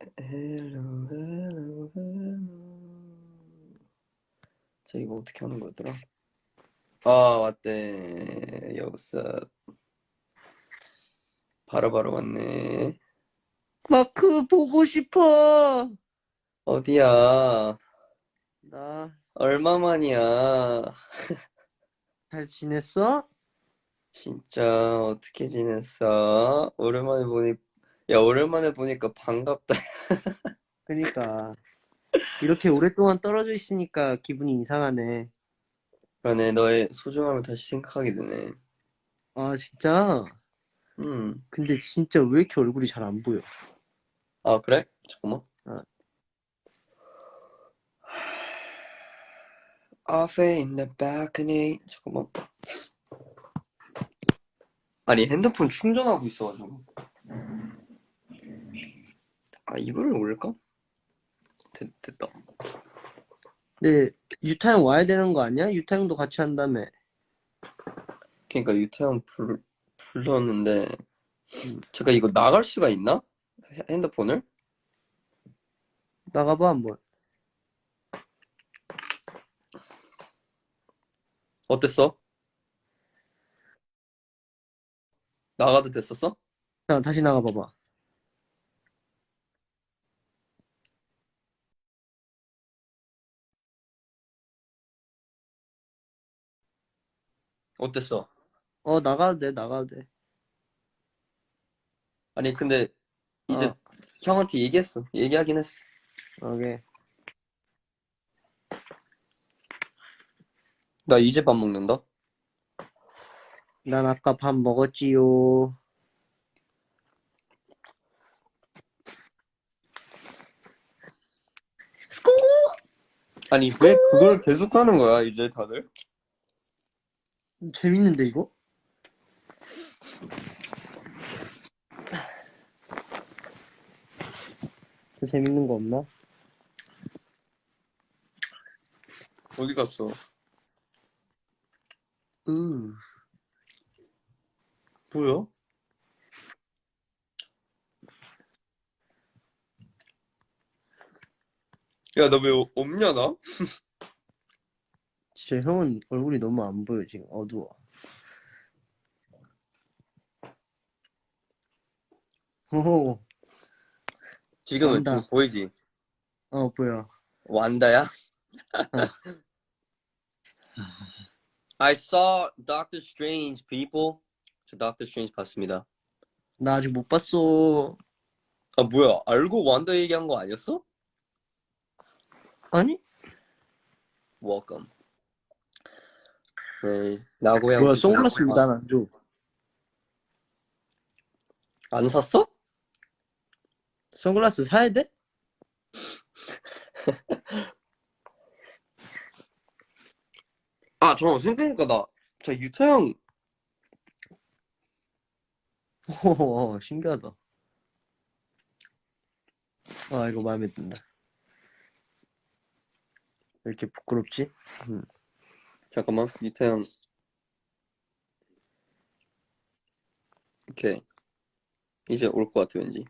Hello, hello, hello. 자, 이거 어떻게 하는 거였더라? 아, 맞대. 여보세. 바로바로 왔네. 마크 보고 싶어. 어디야? 나 얼마만이야? 잘 지냈어? 진짜 어떻게 지냈어? 오랜만에 보니까 반갑다. 그니까 이렇게 오랫동안 떨어져 있으니까 기분이 이상하네. 그러네, 너의 소중함을 다시 생각하게 되네. 아 진짜? 음. 근데 진짜 왜 이렇게 얼굴이 잘 안 보여? 아, 그래? 잠깐만. 아, Off in the balcony. 잠깐만. 아니, 핸드폰 충전하고 있어가지고. 아, 이거를 올릴까? 됐다. 근데 유타 형 와야 되는 거 아니야? 유타 형도 같이 한다며. 그러니까 유태형 불렀는데, 음, 잠깐 이거 나갈 수가 있나? 핸드폰을? 나가봐 한번. 어땠어? 나가도 됐었어? 자 다시 나가봐봐. 어땠어? 나가도 돼 나가도 돼. 아니, 근데 이제 어 형한테 얘기하긴 했어. 오케이. 나 이제 밥 먹는다? 난 아까 밥 먹었지요. 스코 아니, 스코 왜 그걸 계속 하는 거야, 이제 다들? 재밌는데 이거? 더 재밌는 거 없나? 어디 갔어? 으 뭐야? 야, 너 왜 없냐, 나? 진짜 형은 얼굴이 너무 안 보여 지금 어두워. 오 지금 완다. 보이지? 보여. 완다야? 어, I saw Doctor Strange, people. 저 Doctor Strange 봤습니다. 나 아직 못 봤어. 아, 뭐야? 알고 완다 얘기한 거 아니었어? 아니? Welcome. 네, 나고양 뭐야, 기준. 선글라스 왜 난 안 줘? 안 샀어? 선글라스 사야 돼? 아, 잠깐만, 생각해보니까 저 유타형, 신기하다. 아, 이거 마음에 든다. 왜 이렇게 부끄럽지? 잠깐만, 유타형, 오케이. 이제 올 것 같아, 왠지.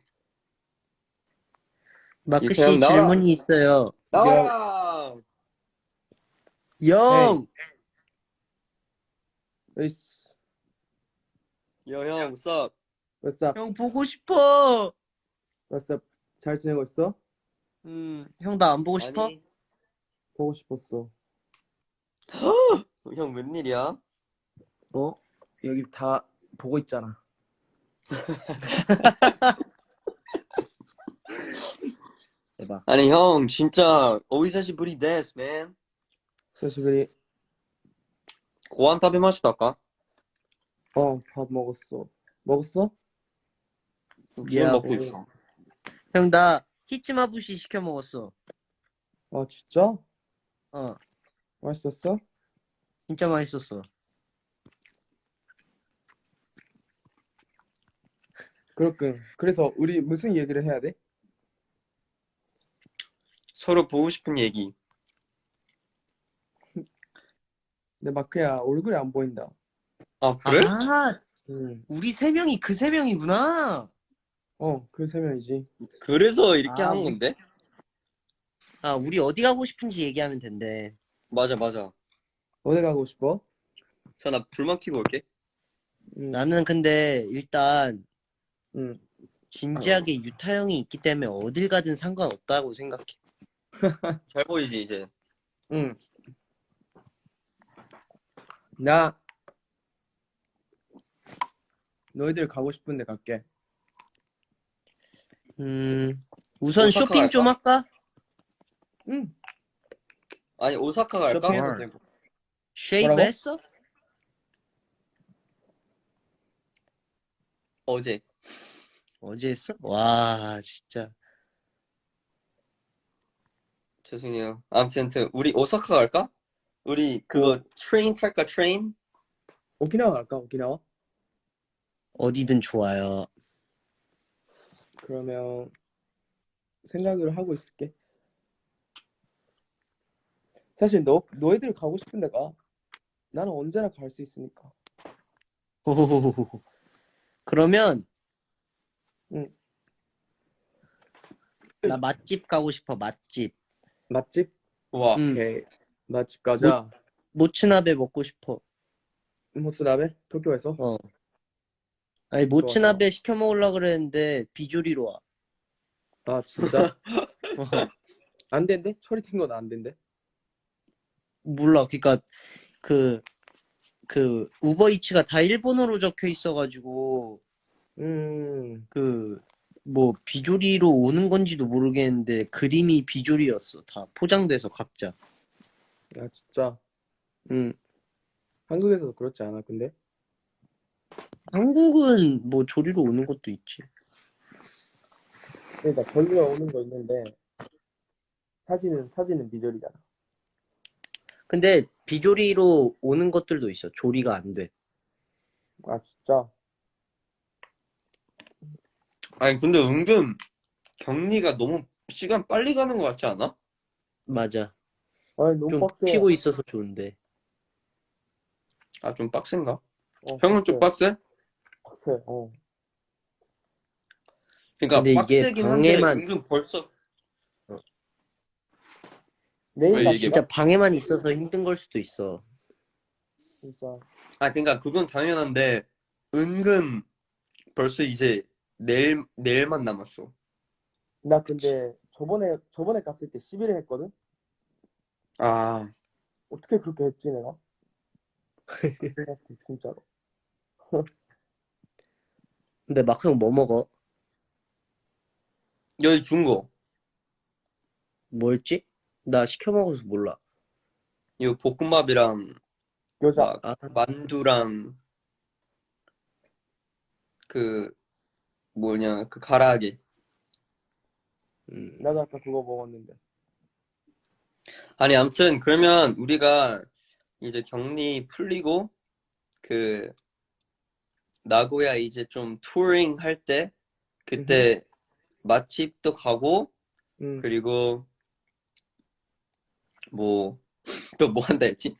마크 유타형, 씨 나와라! 질문이 있어요. 나와라! 영! 에이씨, 여, 형, what's what's up? 형 보고 싶어! What's up? 잘 지내고 있어? 형 나 안 보고 싶어? 아니, 보고 싶었어. 형, 웬일이야? 어? 여기 다 보고 있잖아. 대박. 아니, 형, 진짜, 오이사시부리 데스, man.久しぶり. 고안타베 마시다까? 밥 먹었어. 먹었어? 지금 야, 먹고 있어. 형 나 히치마부시 시켜 먹었어. 아, 진짜? 어, 맛있었어? 진짜 맛있었어. 그렇군. 그래서 우리 무슨 얘기를 해야 돼? 서로 보고 싶은 얘기. 내 마크야, 얼굴이 안 보인다. 아, 그래? 아, 응. 우리 세 명이 그 세 명이구나. 그 세 명이지. 그래서 이렇게 아, 한 건데? 우리 어디 가고 싶은지 얘기하면 된대. 맞아, 맞아. 어디 가고 싶어? 자, 나 불만 켜고 올게. 응, 나는 근데 일단 응. 진지하게 유타 형이 있기 때문에 어딜 가든 상관없다고 생각해. 잘 보이지, 이제. 응. 나 너희들 가고 싶은데 갈게. 우선 오사카 쇼핑 좀 갈까? 할까? 응. 아니, 오사카 갈까? 쇼핑해도 헐. 되고. 쉐이브 뭐라고? 했어? 어제. 어제 했어? 와, 진짜. 죄송해요. 아무튼, 우리 오사카 갈까? 우리 그거 트레인 탈까, 트레인? 오키나와 갈까? 오키나와? 어디든 좋아요. 그러면 생각을 하고 있을게. 사실 너희들 가고 싶은 데가 나는 언제나 갈 수 있으니까. 호호호호호. 그러면 응. 나 맛집 가고 싶어. 맛집. 맛집? 와. 응. 오케이. 맛집 가자. 모츠나베 먹고 싶어. 모츠나베? 도쿄에서? 어. 아니 좋아, 좋아. 모츠나베 시켜 먹으려고 그랬는데 비조리로 와. 아, 진짜? 어. 안 된대? 처리 탱거는 안 된대? 몰라. 그러니까 그 우버이츠가 다 일본어로 적혀 있어가지고 그 뭐 비조리로 오는 건지도 모르겠는데 그림이 비조리였어. 다 포장돼서 각자. 야, 진짜. 응. 한국에서도 그렇지 않아, 근데? 한국은 뭐 조리로 오는 것도 있지. 그러니까 저기가 오는 거 있는데 사진은 미절이잖아. 근데 비조리로 오는 것들도 있어. 조리가 안 돼. 아, 진짜? 아니, 근데 은근 격리가 너무 시간 빨리 가는 것 같지 않아? 맞아. 아니, 너무 좀 빡세. 피고 있어서 좋은데. 아, 좀 빡센가? 형은 좀 빡세. 빡세? 빡세, 그러니까 근데 이게 빡세긴 한데 방에만 은근 벌써 내일 왜 나 이게 진짜 낮인가? 방에만 있어서 힘든 걸 수도 있어. 진짜. 아 그러니까 그건 당연한데 은근 벌써 이제 내일만 남았어. 나 근데 저번에 갔을 때 10일 했거든? 아 어떻게 그렇게 했지, 내가? 그 생각해, 진짜로. 근데 마크 형 뭐 먹어? 여기 준 거. 뭐였지? 나 시켜 먹어서 몰라. 이거 볶음밥이랑 여자. 막 아, 만두랑 그 뭐냐 그 가라아게. 나도 아까 그거 먹었는데. 아니 아무튼 그러면 우리가 이제 격리 풀리고 그 나고야 이제 좀 투어링 할 때 그때 맛집도 가고 응. 그리고 뭐 또 뭐 한다 했지?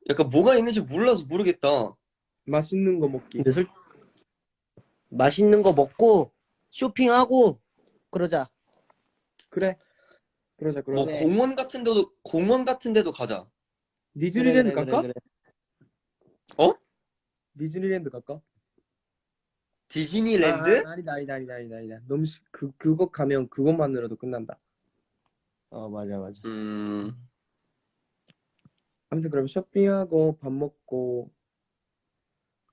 약간 뭐가 있는지 몰라서 모르겠다. 맛있는 거 먹기. 근데 맛있는 거 먹고 쇼핑하고 그러자. 그래. 그러자, 뭐 그러자. 그래. 공원 같은 데도 가자. 그래, 디즈니랜드 그래, 그래, 갈까? 그래. 어? 디즈니랜드 갈까? 디즈니랜드? 아니다. 너무 그거 가면 그것만으로도 끝난다. 맞아, 맞아. 아무튼 그럼 쇼핑하고 밥 먹고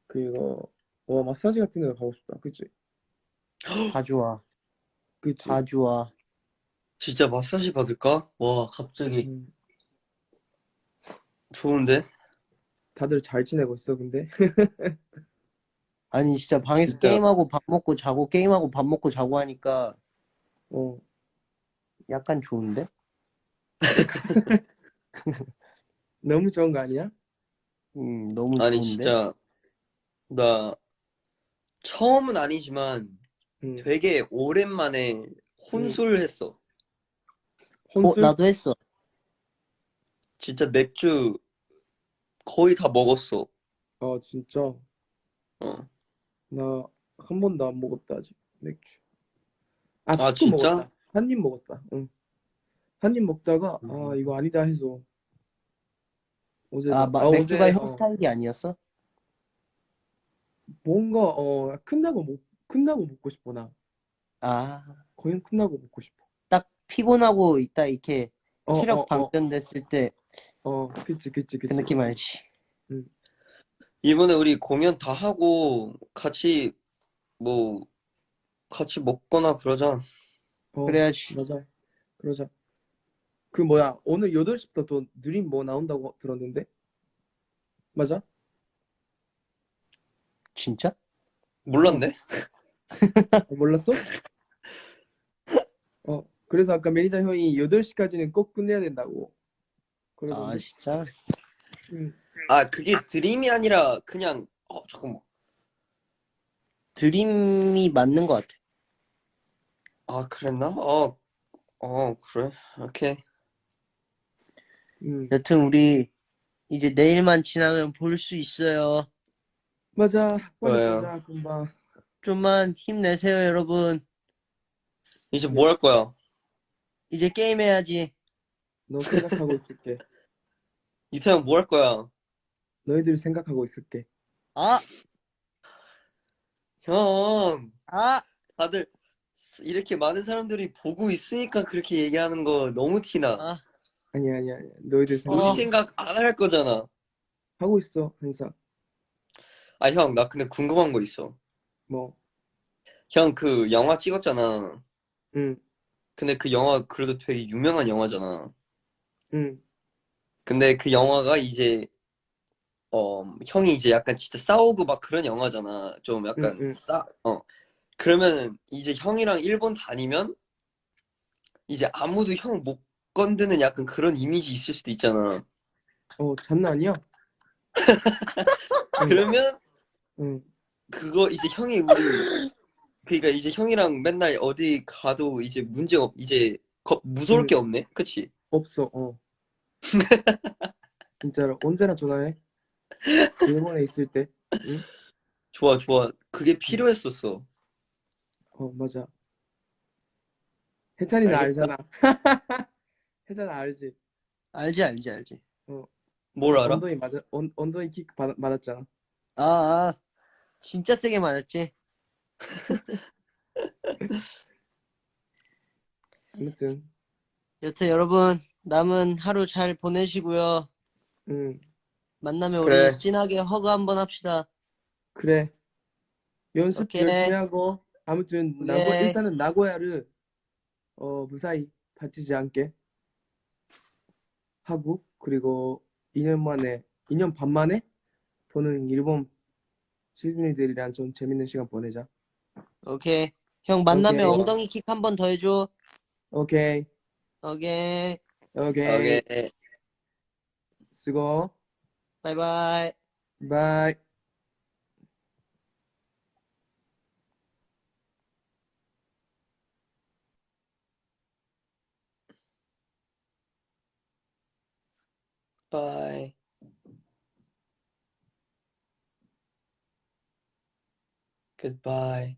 그리고 마사지 같은 데 가고 싶다. 그치? 다 좋아. 그치? 다 좋아. 진짜 마사지 받을까? 와, 갑자기 음, 좋은데? 다들 잘 지내고 있어, 근데? 아니, 진짜 방에서 진짜. 게임하고 밥 먹고 자고 게임하고 밥 먹고 자고 하니까 어, 약간 좋은데? 너무 좋은 거 아니야? 너무 아니, 좋은데? 진짜, 나, 처음은 아니지만 응. 되게 오랜만에 혼술 했어. 혼술? 나도 했어. 진짜 맥주 거의 다 먹었어. 아, 진짜? 어. 나 한 번도 안 먹었다, 아직. 맥주. 아, 피코 진짜? 먹었다. 한 입 먹었다. 응. 한 입 먹다가 이거 아니다 해서 맥주가 어제 형 스타일이 아니었어? 뭔가 큰다고 먹고 싶어 나. 아, 거의 큰다고 먹고 싶어. 딱 피곤하고 있다 이렇게 어, 체력 어, 어, 방전됐을 때 그치, 그치, 그 그치. 느낌 알지? 응. 이번에 우리 공연 다 하고 같이 뭐 같이 먹거나 그러자. 그래야지. 맞아. 그러자. 그 뭐야, 오늘 8시부터 또 느림 뭐 나온다고 들었는데? 맞아? 진짜? 어, 몰랐네. 몰랐어? 그래서 아까 매니저 형이 8시까지는 꼭 끝내야 된다고 아, 그러던데? 진짜? 응. 아, 그게 드림이 아니라 그냥 잠깐만. 드림이 맞는 것 같아. 아, 그랬나? 그래. 오케이. 응. 여튼 우리 이제 내일만 지나면 볼 수 있어요. 맞아. 빨리 좋아요. 보자, 금방. 좀만 힘내세요, 여러분. 이제 뭐 할 예스. 거야? 이제 게임해야지. 너 생각하고 있을게. 이태양 뭐 할 거야? 너희들 생각하고 있을게. 아, 형, 아, 다들 이렇게 많은 사람들이 보고 있으니까 그렇게 얘기하는 거 너무 티나. 아, 아니야, 아니야, 아니야. 너희들 우리 어, 생각하고 있어. 생각 안 할 거잖아. 하고 있어, 항상. 아, 형, 나 근데 궁금한 거 있어. 뭐, 형, 그 영화 찍었잖아. 응, 근데 그 영화 그래도 되게 유명한 영화잖아. 응, 근데 그 영화가 이제 형이 이제 약간 진짜 싸우고 막 그런 영화잖아. 좀 응, 약간 응. 그러면은 이제 형이랑 일본 다니면 이제 아무도 형 못 건드는 약간 그런 이미지 있을 수도 있잖아. 장난 아니야? 응, 그러면 응, 그거 이제 그러니까 이제 형이랑 맨날 어디 가도 이제 이제 무서울 응. 게 없네. 그치? 없어, 진짜로. 언제나 전화해. 일본에 있을 때. 응? 좋아, 좋아. 그게 응. 필요했었어. 맞아. 혜찬이는 알겠어? 알잖아. 혜찬아 알지? 알지, 알지, 알지. 어, 뭘 알아? 엉덩이 킥 맞았잖아. 아, 아, 진짜 세게 맞았지. 아무튼, 여튼 여러분, 남은 하루 잘 보내시고요. 응, 만나면 우리 그래. 진하게 허그 한번 합시다. 그래. 연습 열심히 오케이, 하고, 아무튼, 오케이, 일단은 나고야를, 무사히 다치지 않게 하고, 그리고 2년 반 만에 보는 일본 시즈니들이랑 좀 재밌는 시간 보내자. 오케이. 형 만나면 오케이, 좋아. 엉덩이 킥 한번 더 해줘. 오케이, 오케이, 오케이. 오케이. 수고. 바이바이. 바이. Bye. Goodbye.